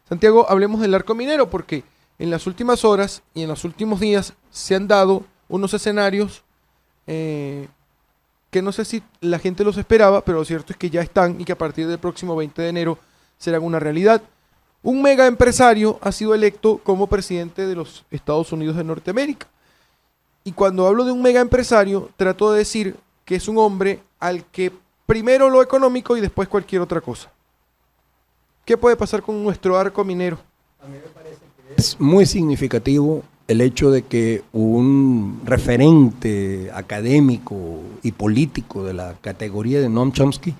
Santiago, hablemos del arco minero porque en las últimas horas y en los últimos días se han dado unos escenarios que no sé si la gente los esperaba, pero lo cierto es que ya están y que a partir del próximo 20 de enero serán una realidad. Un mega empresario ha sido electo como presidente de los Estados Unidos de Norteamérica. Y cuando hablo de un mega empresario, trato de decir que es un hombre al que primero lo económico y después cualquier otra cosa. ¿Qué puede pasar con nuestro arco minero? A mí me parece que es muy significativo el hecho de que un referente académico y político de la categoría de Noam Chomsky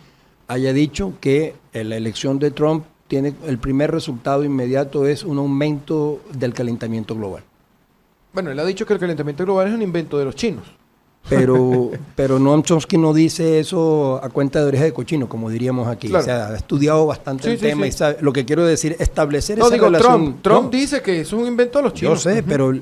haya dicho que en la elección de Trump tiene el primer resultado inmediato es un aumento del calentamiento global. Bueno, él ha dicho que el calentamiento global es un invento de los chinos. Pero Noam Chomsky no dice eso a cuenta de oreja de cochino, como diríamos aquí. Claro. O sea, ha estudiado bastante el tema y sabe, lo que quiero decir, establecer No, esa digo relación. Trump dice que es un invento de los chinos. Yo sé, pero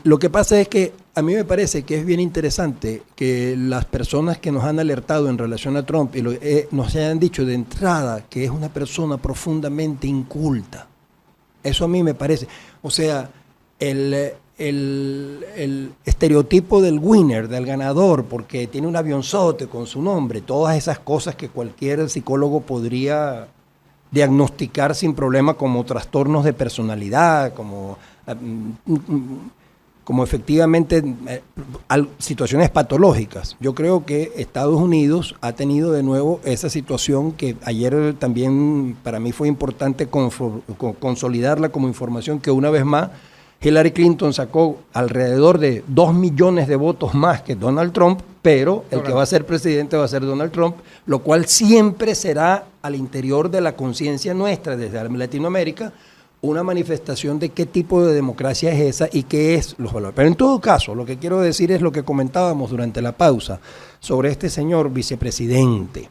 lo que pasa es que a mí me parece que es bien interesante que las personas que nos han alertado en relación a Trump y nos hayan dicho de entrada que es una persona profundamente inculta. Eso a mí me parece. O sea, el estereotipo del winner, del ganador, porque tiene un avionzote con su nombre, todas esas cosas que cualquier psicólogo podría diagnosticar sin problema como trastornos de personalidad, como efectivamente situaciones patológicas. Yo creo que Estados Unidos ha tenido de nuevo esa situación que ayer también para mí fue importante consolidarla como información, que una vez más Hillary Clinton sacó alrededor de 2 millones de votos más que Donald Trump, pero el que va a ser presidente va a ser Donald Trump, lo cual siempre será al interior de la conciencia nuestra desde Latinoamérica una manifestación de qué tipo de democracia es esa y qué es los valores. Pero en todo caso, lo que quiero decir es lo que comentábamos durante la pausa sobre este señor vicepresidente,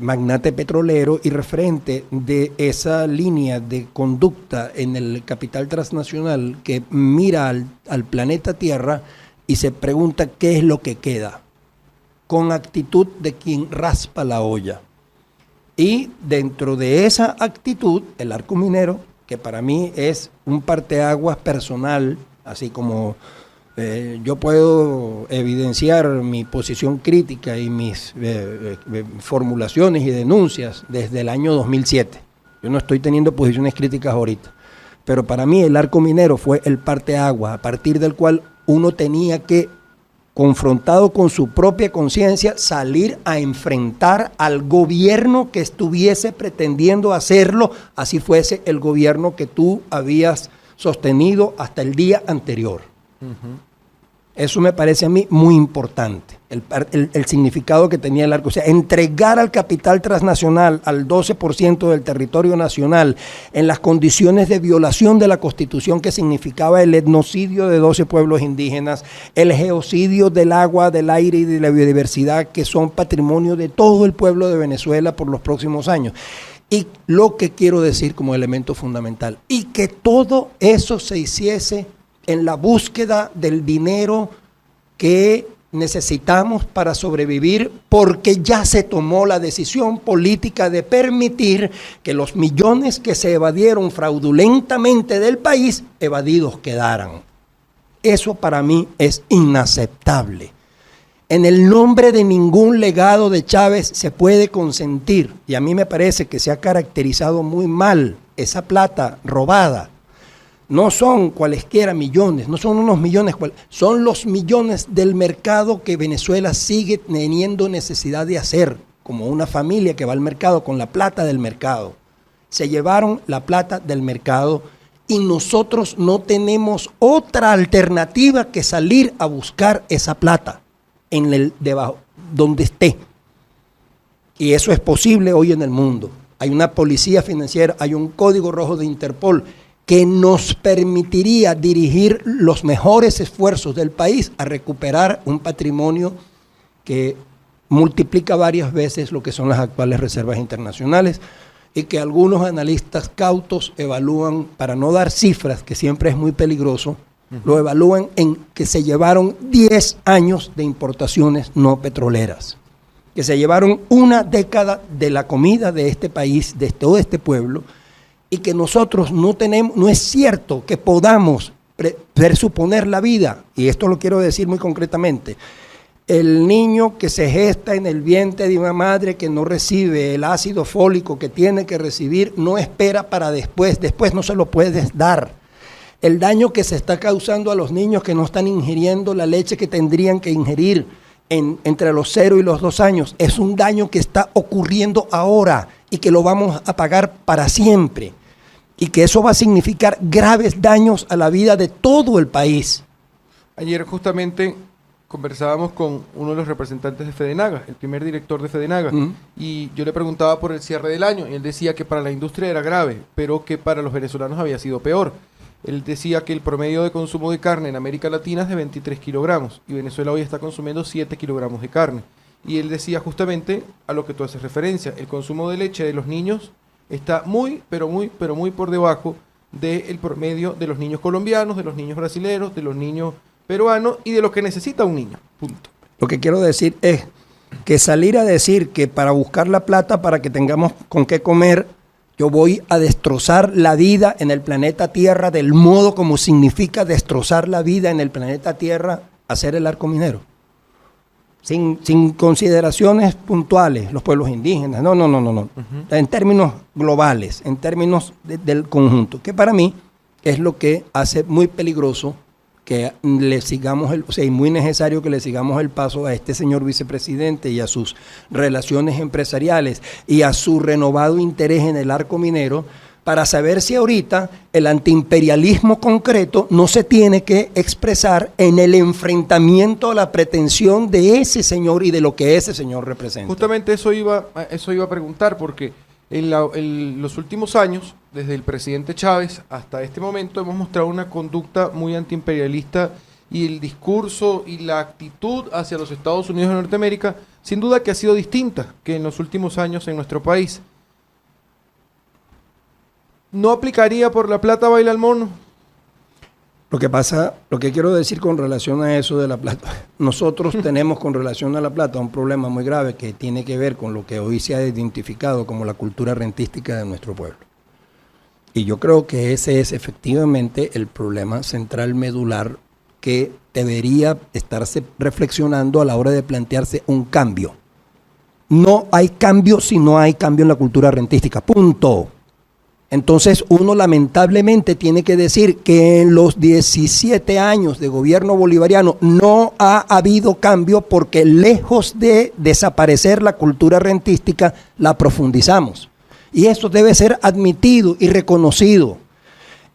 magnate petrolero y referente de esa línea de conducta en el capital transnacional que mira al planeta Tierra y se pregunta qué es lo que queda, con actitud de quien raspa la olla. Y dentro de esa actitud, el arco minero, que para mí es un parteaguas personal, así como yo puedo evidenciar mi posición crítica y mis formulaciones y denuncias desde el año 2007. Yo no estoy teniendo posiciones críticas ahorita. Pero para mí el arco minero fue el parteaguas, a partir del cual uno tenía que, confrontado con su propia conciencia, salir a enfrentar al gobierno que estuviese pretendiendo hacerlo, así fuese el gobierno que tú habías sostenido hasta el día anterior. Eso me parece a mí muy importante, el significado que tenía el arco. O sea, entregar al capital transnacional, al 12% del territorio nacional, en las condiciones de violación de la Constitución que significaba el etnocidio de 12 pueblos indígenas, el geocidio del agua, del aire y de la biodiversidad, que son patrimonio de todo el pueblo de Venezuela por los próximos años. Y lo que quiero decir como elemento fundamental, y que todo eso se hiciese en la búsqueda del dinero que necesitamos para sobrevivir, porque ya se tomó la decisión política de permitir que los millones que se evadieron fraudulentamente del país, evadidos quedaran. Eso para mí es inaceptable. En el nombre de ningún legado de Chávez se puede consentir, y a mí me parece que se ha caracterizado muy mal esa plata robada. No son cualesquiera millones, no son unos millones, son los millones del mercado que Venezuela sigue teniendo necesidad de hacer, como una familia que va al mercado con la plata del mercado. Se llevaron la plata del mercado y nosotros no tenemos otra alternativa que salir a buscar esa plata en el debajo, donde esté. Y eso es posible hoy en el mundo. Hay una policía financiera, hay un código rojo de Interpol que nos permitiría dirigir los mejores esfuerzos del país a recuperar un patrimonio que multiplica varias veces lo que son las actuales reservas internacionales y que algunos analistas cautos evalúan, para no dar cifras, que siempre es muy peligroso, lo evalúan en que se llevaron 10 años de importaciones no petroleras, que se llevaron una década de la comida de este país, de todo este pueblo, y que nosotros no es cierto que podamos presuponer la vida, y esto lo quiero decir muy concretamente. El niño que se gesta en el vientre de una madre que no recibe el ácido fólico que tiene que recibir, no espera para después no se lo puedes dar. El daño que se está causando a los niños que no están ingiriendo la leche que tendrían que ingerir entre los 0 y los 2 años, es un daño que está ocurriendo ahora y que lo vamos a pagar para siempre. Y que eso va a significar graves daños a la vida de todo el país. Ayer justamente conversábamos con uno de los representantes de Fedenaga, el primer director de Fedenaga, y yo le preguntaba por el cierre del año, y él decía que para la industria era grave, pero que para los venezolanos había sido peor. Él decía que el promedio de consumo de carne en América Latina es de 23 kilogramos, y Venezuela hoy está consumiendo 7 kilogramos de carne. Y él decía justamente a lo que tú haces referencia, el consumo de leche de los niños está muy por debajo del promedio de los niños colombianos, de los niños brasileños, de los niños peruano y de lo que necesita un niño, punto. Lo que quiero decir es que salir a decir que para buscar la plata, para que tengamos con qué comer, yo voy a destrozar la vida en el planeta Tierra del modo como significa destrozar la vida en el planeta Tierra, hacer el arco minero. Sin consideraciones puntuales, los pueblos indígenas, no. En términos globales, en términos del conjunto, que para mí es lo que hace muy peligroso que le sigamos y muy necesario que le sigamos el paso a este señor vicepresidente y a sus relaciones empresariales y a su renovado interés en el arco minero, para saber si ahorita el antiimperialismo concreto no se tiene que expresar en el enfrentamiento a la pretensión de ese señor y de lo que ese señor representa. Justamente eso iba a preguntar, porque en los últimos años, desde el presidente Chávez hasta este momento, hemos mostrado una conducta muy antiimperialista, y el discurso y la actitud hacia los Estados Unidos de Norteamérica, sin duda que ha sido distinta que en los últimos años en nuestro país. ¿No aplicaría por la plata baila el mono? Lo que quiero decir con relación a eso de la plata, nosotros tenemos con relación a la plata un problema muy grave que tiene que ver con lo que hoy se ha identificado como la cultura rentística de nuestro pueblo. Y yo creo que ese es efectivamente el problema central medular que debería estarse reflexionando a la hora de plantearse un cambio. No hay cambio si no hay cambio en la cultura rentística, punto. Entonces uno lamentablemente tiene que decir que en los 17 años de gobierno bolivariano no ha habido cambio, porque lejos de desaparecer la cultura rentística, la profundizamos. Y eso debe ser admitido y reconocido.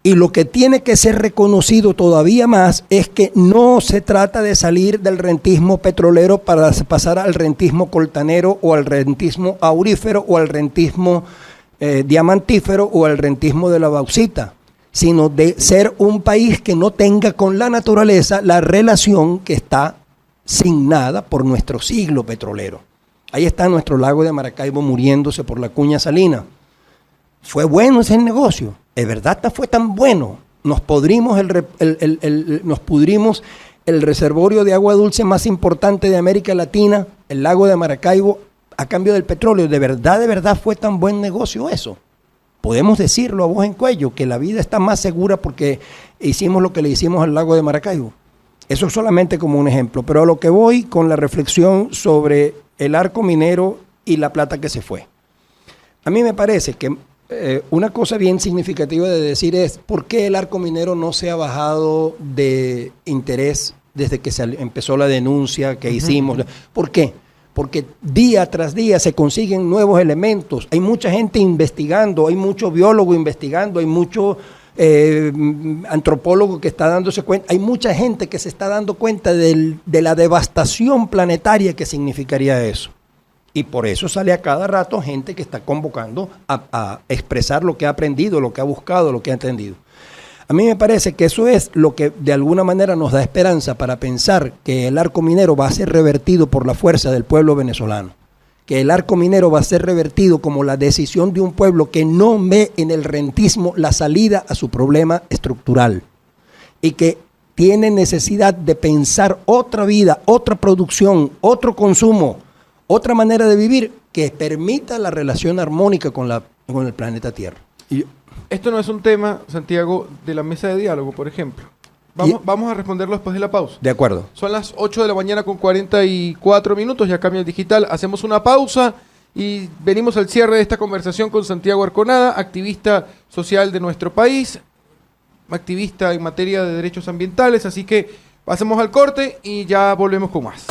Y lo que tiene que ser reconocido todavía más es que no se trata de salir del rentismo petrolero para pasar al rentismo coltanero o al rentismo aurífero o al rentismo diamantífero o al rentismo de la bauxita, sino de ser un país que no tenga con la naturaleza la relación que está signada por nuestro siglo petrolero. Ahí está nuestro lago de Maracaibo muriéndose por la cuña salina. Fue bueno ese negocio, es verdad, fue tan bueno. Nos pudrimos el reservorio de agua dulce más importante de América Latina, el lago de Maracaibo, a cambio del petróleo. ¿De verdad fue tan buen negocio eso? Podemos decirlo a voz en cuello, que la vida está más segura porque hicimos lo que le hicimos al lago de Maracaibo. Eso es solamente como un ejemplo, pero a lo que voy con la reflexión sobre el arco minero y la plata que se fue. A mí me parece que una cosa bien significativa de decir es por qué el arco minero no se ha bajado de interés desde que empezó la denuncia que hicimos. ¿Por qué? Porque día tras día se consiguen nuevos elementos. Hay mucha gente investigando, hay mucho biólogo investigando, hay mucho antropólogo que está dándose cuenta, hay mucha gente que se está dando cuenta de la devastación planetaria que significaría eso. Y por eso sale a cada rato gente que está convocando a expresar lo que ha aprendido, lo que ha buscado, lo que ha entendido. A mí me parece que eso es lo que de alguna manera nos da esperanza para pensar que el arco minero va a ser revertido por la fuerza del pueblo venezolano, que el arco minero va a ser revertido como la decisión de un pueblo que no ve en el rentismo la salida a su problema estructural y que tiene necesidad de pensar otra vida, otra producción, otro consumo, otra manera de vivir que permita la relación armónica con el planeta Tierra. Esto no es un tema, Santiago, de la mesa de diálogo, por ejemplo. Vamos a responderlo después de la pausa. De acuerdo. Son las 8 de la mañana con 44 minutos, ya cambia el digital. Hacemos una pausa y venimos al cierre de esta conversación con Santiago Arconada, activista social de nuestro país, activista en materia de derechos ambientales. Así que pasemos al corte y ya volvemos con más.